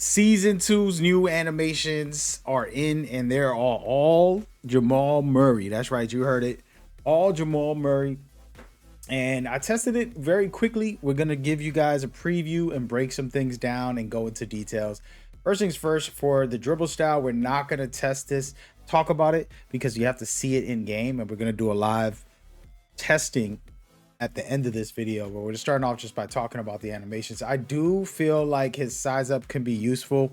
Season two's new animations are in, and they're all Jamal Murray. That's right, you heard it. All Jamal Murray. And I tested it very quickly. We're going to give you guys a preview and break some things down and go into details. First things first, for the dribble style, we're not going to test this, talk about it, because you have to see it in game. And we're going to do a live testing at the end of this video, but we're just starting off just by talking about the animations. I do feel like his size up can be useful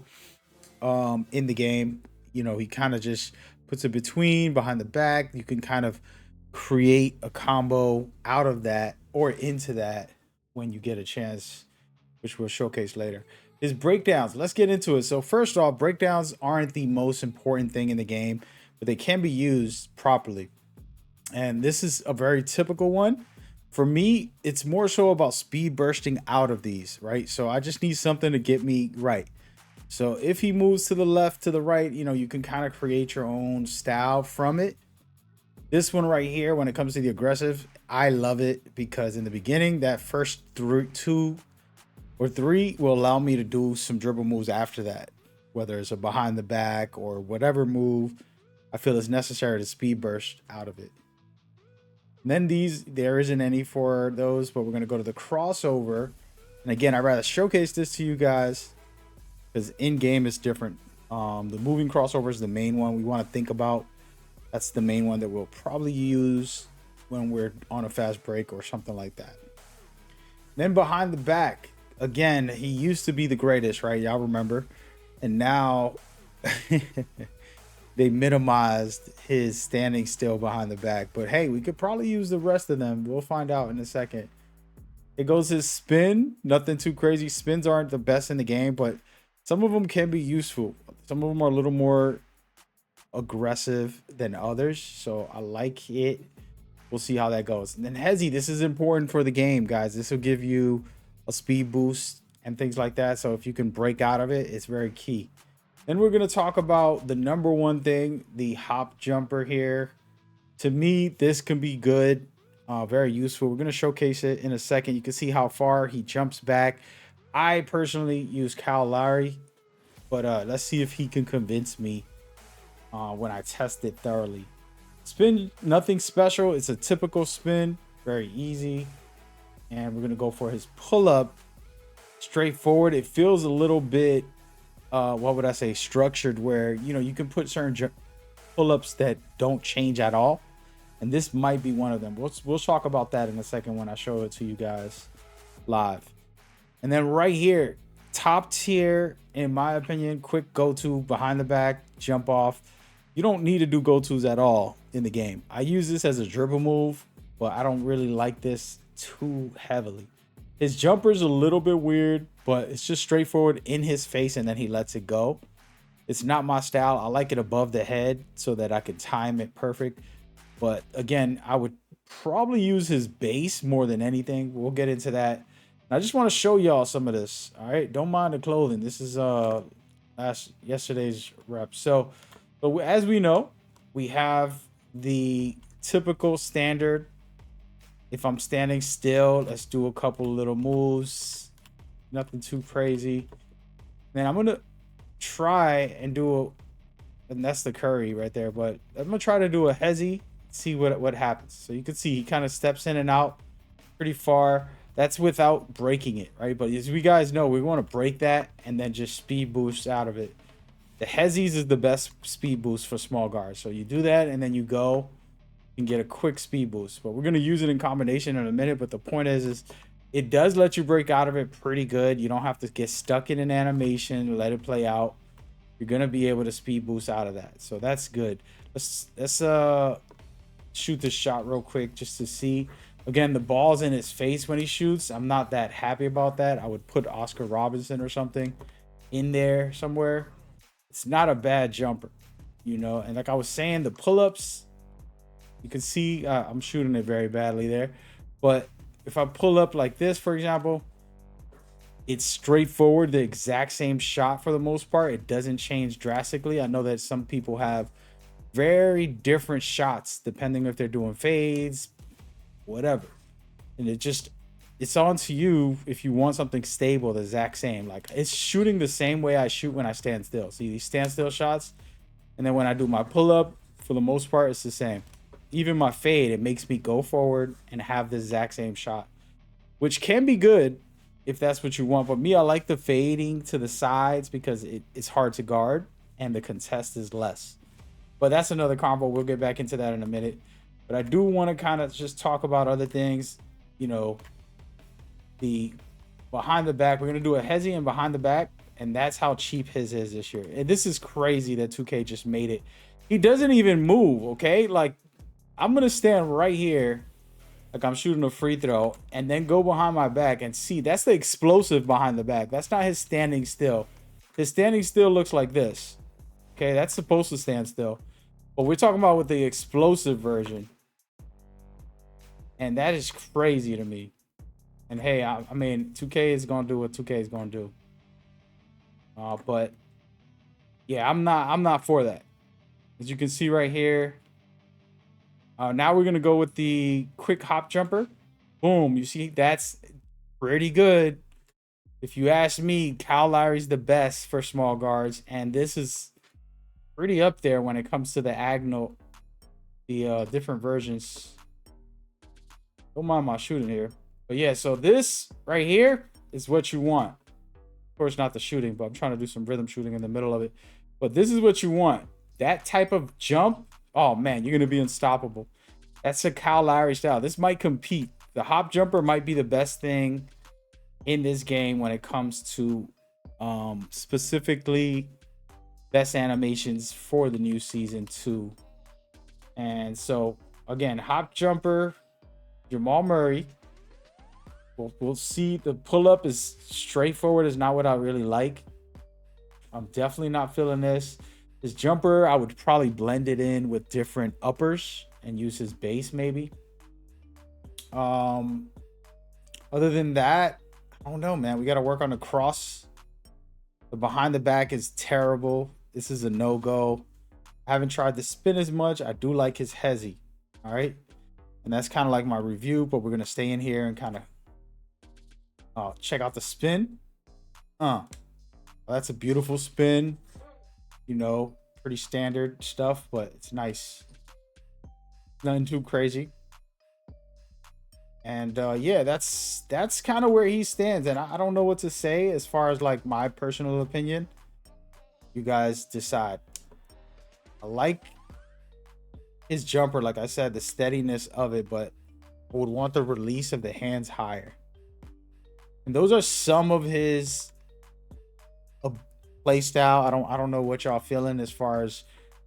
in the game. You know, he kind of just puts it between, behind the back. You can kind of create a combo out of that or into that when you get a chance, which we'll showcase later. His breakdowns, let's get into it. So first off, breakdowns aren't the most important thing in the game, but they can be used properly. And this is a very typical one. For me, it's more so about speed bursting out of these, right? So I just need something to get me right. So if he moves to the left, to the right, you know, you can kind of create your own style from it. This one right here, when it comes to the aggressive, I love it because in the beginning, that first two or three will allow me to do some dribble moves after that, whether it's a behind the back or whatever move I feel is necessary to speed burst out of it. And then these, there isn't any for those, but we're going to go to the crossover. And again, I'd rather showcase this to you guys because in game is different. The moving crossover is the main one we want to think about. That's the main one that we'll probably use when we're on a fast break or something like that. Then behind the back, again, he used to be the greatest, right? Y'all remember? And now they minimized his standing still behind the back. But hey, we could probably use the rest of them. We'll find out in a second. It goes his spin. Nothing too crazy. Spins aren't the best in the game, but some of them can be useful. Some of them are a little more aggressive than others. So I like it. We'll see how that goes. And then Hezzy, this is important for the game, guys. This will give you a speed boost and things like that. So if you can break out of it, it's very key. Then we're going to talk about the number one thing, the hop jumper here. To me, this can be good, very useful. We're going to showcase it in a second. You can see how far he jumps back. I personally use Kyle Lowry, but let's see if he can convince me when I test it thoroughly. Spin, nothing special. It's a typical spin, very easy. And we're going to go for his pull-up, straightforward. It feels a little bit what would I say, structured, where you know you can put certain pull-ups that don't change at all, and this might be one of them. We'll talk about that in a second when I show it to you guys live. And then right here, top tier in my opinion, quick go-to behind the back jump off. You don't need to do go-tos at all in the game. I use this as a dribble move, but I don't really like this too heavily. His jumper's a little bit weird, but it's just straightforward in his face and then he lets it go. It's not my style. I like it above the head so that I can time it perfect. But again, I would probably use his base more than anything. We'll get into that. And I just want to show y'all some of this. All right, don't mind the clothing. This is yesterday's rep. So as we know, we have the typical standard. If I'm standing still, let's do a couple little moves. Nothing too crazy. Then I'm going to try and do and that's the Curry right there, but I'm going to try to do a Hezzy, see what happens. So you can see he kind of steps in and out pretty far. That's without breaking it, right? But as we guys know, we want to break that and then just speed boost out of it. The Hezzies is the best speed boost for small guards. So you do that and then you go and get a quick speed boost, but we're going to use it in combination in a minute. But the point is it does let you break out of it pretty good. You don't have to get stuck in an animation, let it play out. You're going to be able to speed boost out of that. So that's good. Let's shoot this shot real quick just to see. Again, the ball's in his face when he shoots. I'm not that happy about that. I would put Oscar Robinson or something in there somewhere. It's not a bad jumper, you know. And like I was saying, the pull-ups, you can see I'm shooting it very badly there. But if I pull up like this, for example, it's straightforward, the exact same shot for the most part. It doesn't change drastically. I know that some people have very different shots depending if they're doing fades, whatever. And it just it's on to you if you want something stable, the exact same. Like, it's shooting the same way I shoot when I stand still. See these standstill shots? And then when I do my pull-up, for the most part, it's the same. Even my fade, it makes me go forward and have the exact same shot, which can be good if that's what you want. But me, I like the fading to the sides because it's hard to guard and the contest is less. But that's another combo. We'll get back into that in a minute. But I do want to kind of just talk about other things. You know, the behind the back. We're going to do a hezzy and behind the back. And that's how cheap his is this year. And this is crazy that 2K just made it. He doesn't even move, okay? Like, I'm going to stand right here like I'm shooting a free throw and then go behind my back and see. That's the explosive behind the back. That's not his standing still. His standing still looks like this. Okay, that's supposed to stand still. But we're talking about with the explosive version. And that is crazy to me. And hey, I mean, 2K is going to do what 2K is going to do. But yeah, I'm not for that. As you can see right here. Now we're going to go with the quick hop jumper. Boom. You see, that's pretty good. If you ask me, Kyle Lowry's the best for small guards. And this is pretty up there when it comes to the Agnal, the different versions. Don't mind my shooting here. But yeah, so this right here is what you want. Of course, not the shooting, but I'm trying to do some rhythm shooting in the middle of it. But this is what you want. That type of jump, oh man, you're going to be unstoppable. That's a Kyle Lowry style. This might compete. The hop jumper might be the best thing in this game when it comes to specifically best animations for the new season 2. And so again, hop jumper, Jamal Murray. We'll see. The pull-up is straightforward. Is not what I really like. I'm definitely not feeling this. His jumper, I would probably blend it in with different uppers and use his base maybe. Other than that, I don't know, man. We got to work on the cross. The behind the back is terrible. This is a no-go. I haven't tried the spin as much. I do like his hezzy. All right. And that's kind of like my review, but we're going to stay in here and kind of check out the spin. That's a beautiful spin. You know, pretty standard stuff, but it's nice. Nothing too crazy. And yeah, that's kind of where he stands. And I don't know what to say as far as like my personal opinion. You guys decide. I like his jumper, like I said, the steadiness of it, but I would want the release of the hands higher. And those are some of his play style. I don't know what y'all feeling as far as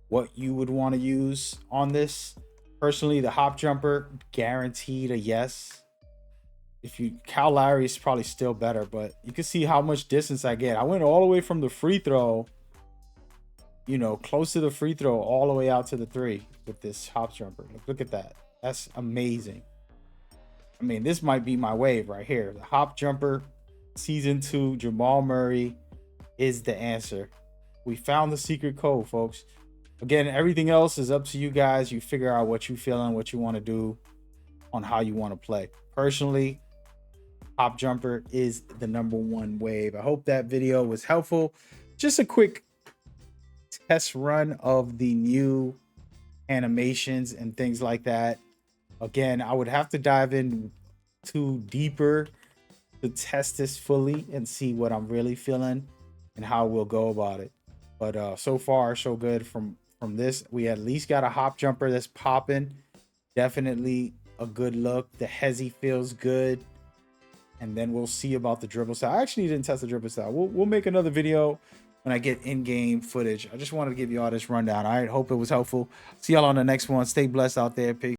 what you would want to use on this. Personally, the hop jumper, guaranteed a yes. Kyle Lowry is probably still better, but you can see how much distance I get. I went all the way from the free throw, you know, close to the free throw, all the way out to the 3 with this hop jumper. Look at that. That's amazing. I mean, this might be my wave right here. The hop jumper, season 2, Jamal Murray is the answer. We found the secret code, folks. Again, everything else is up to you guys. You figure out what you feeling, what you want to do on how you want to play. Personally, hop jumper is the #1 wave. I hope that video was helpful. Just a quick test run of the new animations and things like that. Again, I would have to dive in deeper to test this fully and see what I'm really feeling and how we'll go about it. But so far, so good from this. We at least got a hop jumper that's popping. Definitely a good look. The hezzy feels good. And then we'll see about the dribble style. I actually didn't test the dribble style. We'll make another video when I get in-game footage. I just wanted to give you all this rundown. All right, hope it was helpful. See y'all on the next one. Stay blessed out there. Peace.